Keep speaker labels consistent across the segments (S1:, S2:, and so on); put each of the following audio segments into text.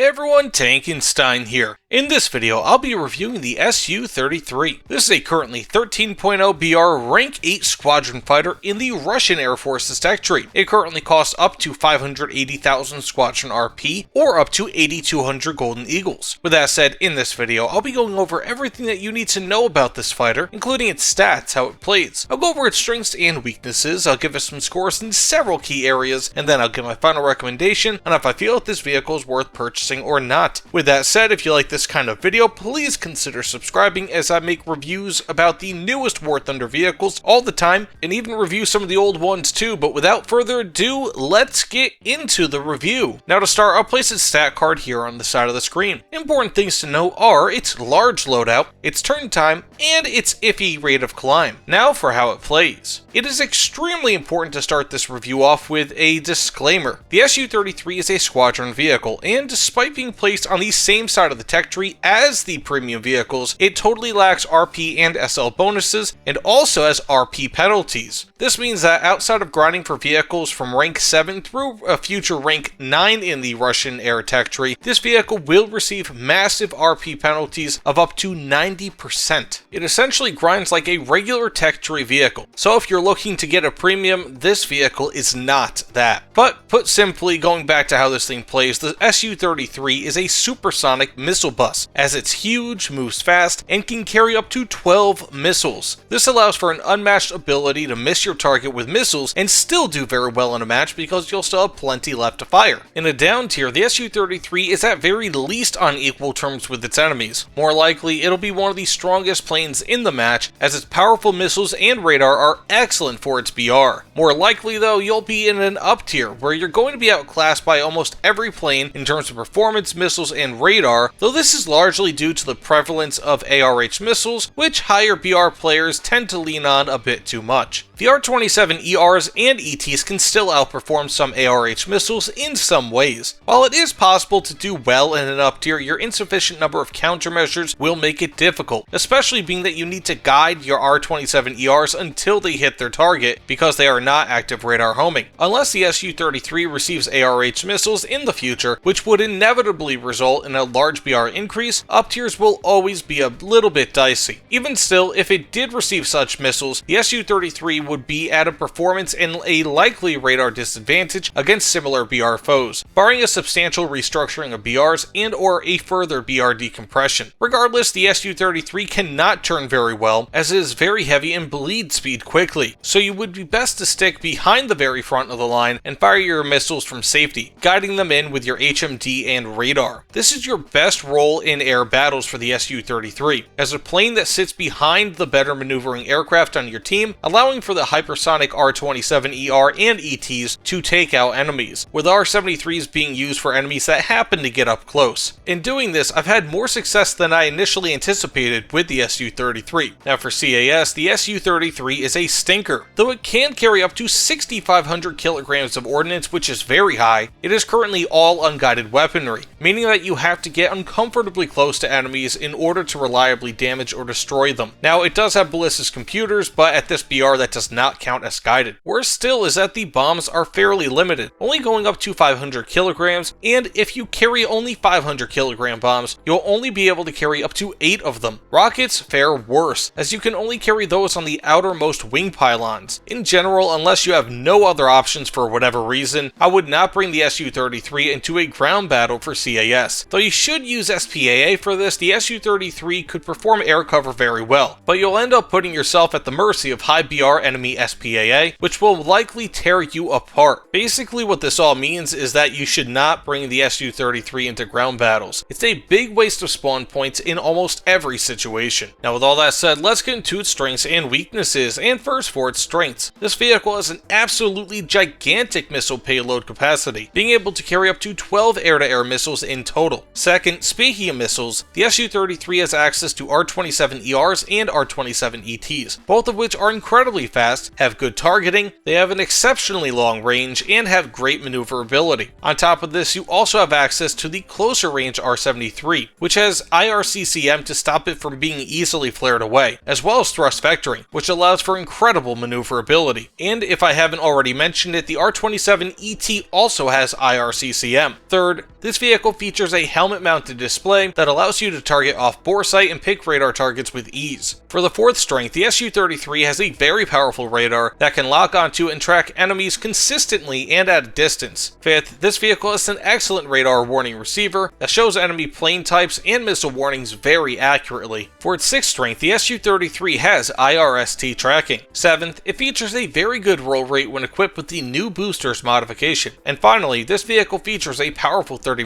S1: Hey everyone, Tankenstein here. In this video, I'll be reviewing the Su-33. This is a currently 13.0 BR Rank 8 squadron fighter in the Russian Air Force's tech tree. It currently costs up to 580,000 squadron RP, or up to 8,200 Golden Eagles. With that said, in this video, I'll be going over everything that you need to know about this fighter, including its stats, how it plays. I'll go over its strengths and weaknesses, I'll give us some scores in several key areas, and then I'll give my final recommendation on if I feel that this vehicle is worth purchasing or not. With that said, if you like this kind of video, please consider subscribing as I make reviews about the newest War Thunder vehicles all the time, and even review some of the old ones too. But without further ado, let's get into the review. Now to start, I'll place its stat card here on the side of the screen. Important things to know are its large loadout, its turn time, and its iffy rate of climb. Now for how it plays. It is extremely important to start this review off with a disclaimer. The Su-33 is a squadron vehicle, and despite being placed on the same side of the tech tree as the premium vehicles, it totally lacks RP and SL bonuses, and also has RP penalties. This means that outside of grinding for vehicles from rank 7 through a future rank 9 in the Russian air tech tree, this vehicle will receive massive RP penalties of up to 90%. It essentially grinds like a regular tech tree vehicle, so if you're looking to get a premium, this vehicle is not that. But put simply, going back to how this thing plays, the Su-33 is a supersonic missile bus, as it's huge, moves fast, and can carry up to 12 missiles. This allows for an unmatched ability to miss your target with missiles and still do very well in a match because you'll still have plenty left to fire. In a down tier, the Su-33 is at very least on equal terms with its enemies. More likely, it'll be one of the strongest planes in the match, as its powerful missiles and radar are excellent for its BR. More likely though, you'll be in an up tier, where you're going to be outclassed by almost every plane in terms of performance, missiles, and radar, though this is largely due to the prevalence of ARH missiles, which higher BR players tend to lean on a bit too much. The R-27 ERs and ETs can still outperform some ARH missiles in some ways. While it is possible to do well in an up tier, your insufficient number of countermeasures will make it difficult, especially being that you need to guide your R-27 ERs until they hit their target, because they are not active radar homing. Unless the Su-33 receives ARH missiles in the future, which would inevitably result in a large BR increase, up tiers will always be a little bit dicey. Even still, if it did receive such missiles, the Su-33 would be at a performance and a likely radar disadvantage against similar BR foes, barring a substantial restructuring of BRs and or a further BR decompression. Regardless, the Su-33 cannot turn very well, as it is very heavy and bleed speed quickly, so you would be best to stick behind the very front of the line and fire your missiles from safety, guiding them in with your HMD and radar. This is your best role in air battles for the Su-33, as a plane that sits behind the better maneuvering aircraft on your team, allowing for the hypersonic R-27 ER and ETs to take out enemies, with R-73s being used for enemies that happen to get up close. In doing this, I've had more success than I initially anticipated with the Su-33. Now for CAS, the Su-33 is a stinker. Though it can carry up to 6,500 kilograms of ordnance, which is very high, it is currently all unguided weaponry, meaning that you have to get uncomfortably close to enemies in order to reliably damage or destroy them. Now it does have ballistics computers, but at this BR that does not count as guided. Worse still is that the bombs are fairly limited, only going up to 500 kilograms, and if you carry only 500 kilogram bombs, you'll only be able to carry up to 8 of them. Rockets fare worse, as you can only carry those on the outermost wing pylons. In general, unless you have no other options for whatever reason, I would not bring the Su-33 into a ground battle for CAS. Though you should use SPAA for this, the Su-33 could perform air cover very well, but you'll end up putting yourself at the mercy of high BR enemy SPAA, which will likely tear you apart. Basically what this all means is that you should not bring the Su-33 into ground battles. It's a big waste of spawn points in almost every situation. Now with all that said, let's get into its strengths and weaknesses, and first for its strengths. This vehicle has an absolutely gigantic missile payload capacity, being able to carry up to 12 air-to-air missiles in total. Second, speaking of missiles, the Su-33 has access to R-27 ERs and R-27 ETs, both of which are incredibly fast, have good targeting, they have an exceptionally long range, and have great maneuverability. On top of this, you also have access to the closer range R-73, which has IRCCM to stop it from being easily flared away, as well as thrust vectoring, which allows for incredible maneuverability. And if I haven't already mentioned it, the R-27 ET also has IRCCM. Third, this This vehicle features a helmet-mounted display that allows you to target off bore sight and pick radar targets with ease. For the 4th strength, the Su-33 has a very powerful radar that can lock onto and track enemies consistently and at a distance. 5th, this vehicle has an excellent radar warning receiver that shows enemy plane types and missile warnings very accurately. For its 6th strength, the Su-33 has IRST tracking. 7th, it features a very good roll rate when equipped with the new boosters modification. And finally, this vehicle features a powerful 30mm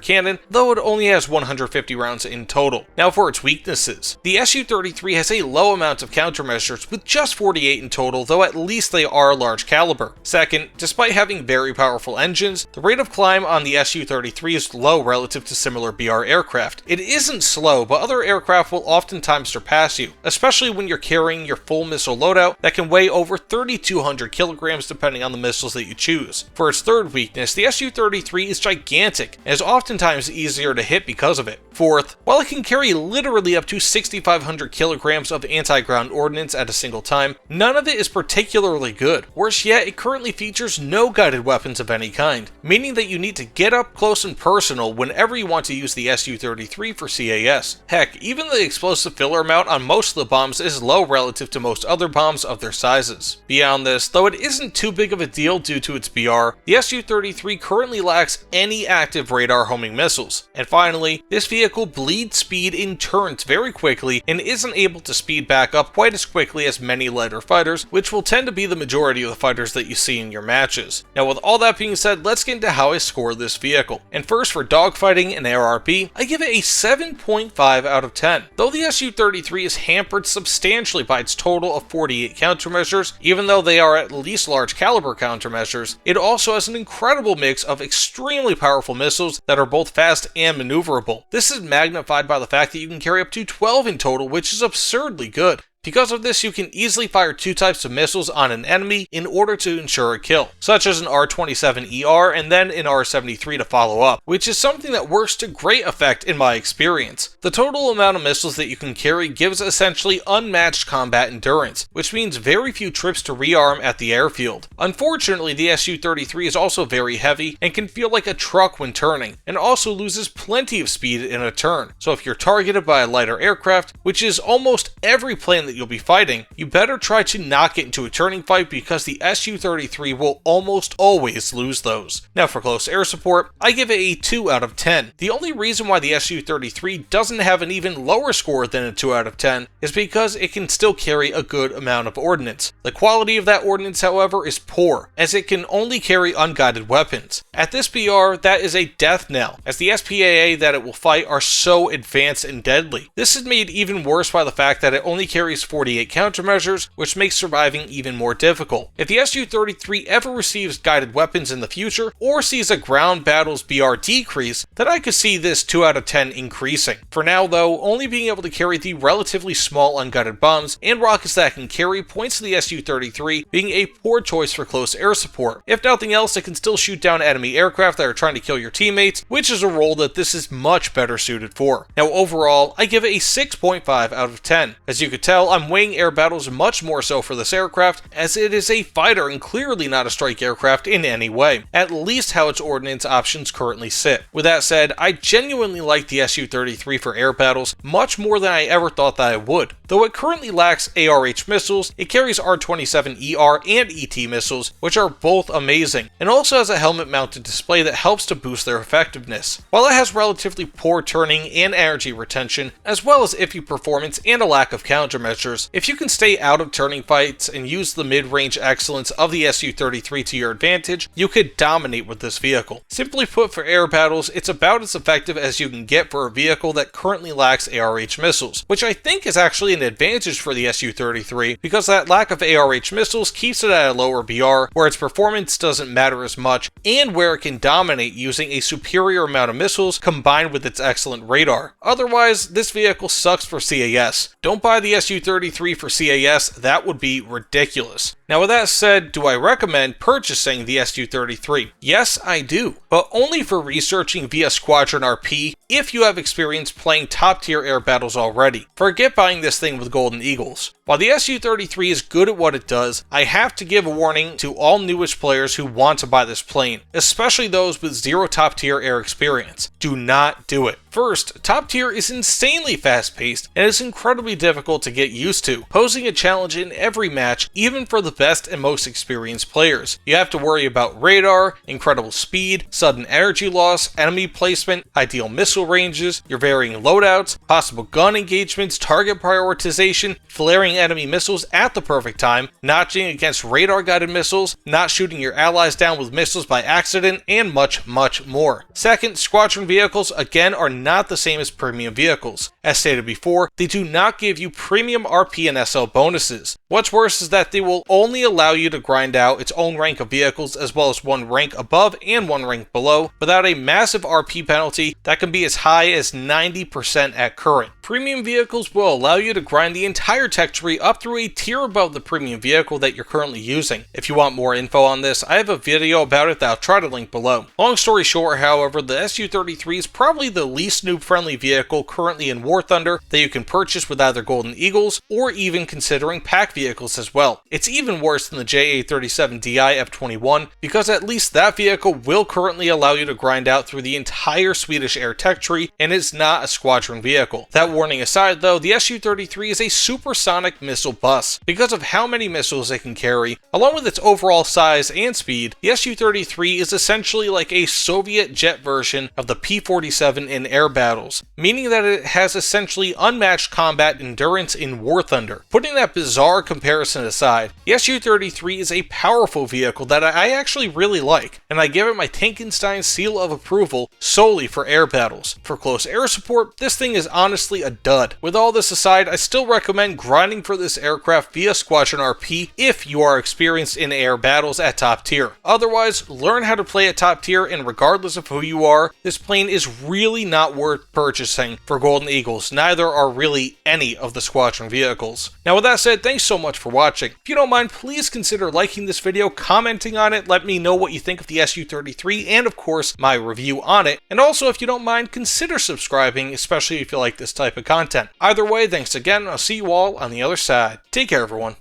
S1: cannon, though it only has 150 rounds in total. Now for its weaknesses. The Su-33 has a low amount of countermeasures with just 48 in total, though at least they are large caliber. Second, despite having very powerful engines, the rate of climb on the Su-33 is low relative to similar BR aircraft. It isn't slow, but other aircraft will oftentimes surpass you, especially when you're carrying your full missile loadout that can weigh over 3,200 kilograms depending on the missiles that you choose. For its 3rd weakness, the Su-33 is gigantic and is oftentimes easier to hit because of it. 4th, while it can carry literally up to 6,500 kilograms of anti-ground ordnance at a single time, none of it is particularly good. Worse yet, it currently features no guided weapons of any kind, meaning that you need to get up close and personal whenever you want to use the Su-33 for CAS. Heck, even the explosive filler amount on most of the bombs is low relative to most other bombs of their sizes. Beyond this, though it isn't too big of a deal due to its BR, the Su-33 currently lacks any active radar homing missiles. And finally, this vehicle bleeds speed in turns very quickly and isn't able to speed back up quite as quickly as many lighter fighters, which will tend to be the majority of the fighters that you see in your matches. Now with all that being said, let's get into how I score this vehicle. And first, for dogfighting and ARP, I give it a 7.5 out of 10. Though the Su-33 is hampered substantially by its total of 48 countermeasures, even though they are at least large caliber countermeasures, it also has an incredible mix of extremely powerful missiles that are both fast and maneuverable. This is magnified by the fact that you can carry up to 12 in total, which is absurdly good. Because of this, you can easily fire 2 types of missiles on an enemy in order to ensure a kill, such as an R-27ER and then an R-73 to follow up, which is something that works to great effect in my experience. The total amount of missiles that you can carry gives essentially unmatched combat endurance, which means very few trips to rearm at the airfield. Unfortunately, the Su-33 is also very heavy and can feel like a truck when turning, and also loses plenty of speed in a turn. So if you're targeted by a lighter aircraft, which is almost every plane that you'll be fighting, you better try to not get into a turning fight because the Su-33 will almost always lose those. Now for close air support, I give it a 2 out of 10. The only reason why the Su-33 doesn't have an even lower score than a 2 out of 10 is because it can still carry a good amount of ordnance. The quality of that ordnance, however, is poor, as it can only carry unguided weapons. At this BR, that is a death knell, as the SPAA that it will fight are so advanced and deadly. This is made even worse by the fact that it only carries 48 countermeasures, which makes surviving even more difficult. If the Su-33 ever receives guided weapons in the future, or sees a ground battles BR decrease, then I could see this 2 out of 10 increasing. For now though, only being able to carry the relatively small unguided bombs and rockets that can carry points to the Su-33 being a poor choice for close air support. If nothing else, it can still shoot down enemy aircraft that are trying to kill your teammates, which is a role that this is much better suited for. Now overall, I give it a 6.5 out of 10. As you could tell, I'm weighing air battles much more so for this aircraft, as it is a fighter and clearly not a strike aircraft in any way, at least how its ordnance options currently sit. With that said, I genuinely like the Su-33 for air battles much more than I ever thought that I would. Though it currently lacks ARH missiles, it carries R-27ER and ET missiles, which are both amazing, and also has a helmet-mounted display that helps to boost their effectiveness. While it has relatively poor turning and energy retention, as well as iffy performance and a lack of countermeasures, if you can stay out of turning fights and use the mid-range excellence of the Su-33 to your advantage, you could dominate with this vehicle. Simply put, for air battles, it's about as effective as you can get for a vehicle that currently lacks ARH missiles, which I think is actually an advantage for the Su-33, because that lack of ARH missiles keeps it at a lower BR, where its performance doesn't matter as much, and where it can dominate using a superior amount of missiles combined with its excellent radar. Otherwise, this vehicle sucks for CAS. Don't buy the Su-33 for CAS, that would be ridiculous. Now with that said, do I recommend purchasing the Su-33? Yes, I do, but only for researching via Squadron RP if you have experience playing top tier air battles already. Forget buying this thing with Golden Eagles. While the Su-33 is good at what it does, I have to give a warning to all newish players who want to buy this plane, especially those with zero top tier air experience. Do not do it. First, top tier is insanely fast paced and is incredibly difficult to get used to, posing a challenge in every match even for the best and most experienced players. You have to worry about radar, incredible speed, sudden energy loss, enemy placement, ideal missile ranges, your varying loadouts, possible gun engagements, target prioritization, flaring enemy missiles at the perfect time, notching against radar guided missiles, not shooting your allies down with missiles by accident, and much more. Second, squadron vehicles again are not the same as premium vehicles. As stated before, they do not give you premium RP and SL bonuses. What's worse is that they will only allow you to grind out its own rank of vehicles as well as one rank above and one rank below without a massive RP penalty that can be as high as 90% at current. Premium vehicles will allow you to grind the entire tech tree up through a tier above the premium vehicle that you're currently using. If you want more info on this, I have a video about it that I'll try to link below. Long story short, however, the Su-33 is probably the least noob-friendly vehicle currently in War Thunder that you can purchase with either Golden Eagles or even considering pack vehicles as well. It's even worse than the JA-37DI F-21 because at least that vehicle will currently allow you to grind out through the entire Swedish air tech tree and is not a squadron vehicle. That warning aside though, the Su-33 is a supersonic missile bus. Because of how many missiles it can carry, along with its overall size and speed, the Su-33 is essentially like a Soviet jet version of the P-47 in air battles, meaning that it has essentially unmatched combat endurance in War Thunder. Putting that bizarre comparison aside, the Su-33 is a powerful vehicle that I actually really like, and I give it my Tankenstein seal of approval solely for air battles. For close air support, this thing is honestly a dud. With all this aside, I still recommend grinding for this aircraft via Squadron RP if you are experienced in air battles at top tier. Otherwise, learn how to play at top tier, and regardless of who you are, this plane is really not worth purchasing for Golden Eagles. Neither are really any of the Squadron vehicles. Now with that said, thanks so much for watching. If you don't mind, please consider liking this video, commenting on it, let me know what you think of the Su-33 and of course my review on it. And also if you don't mind, consider subscribing, especially if you like this type of content. Either way, thanks again, I'll see you all on the other side. Take care everyone.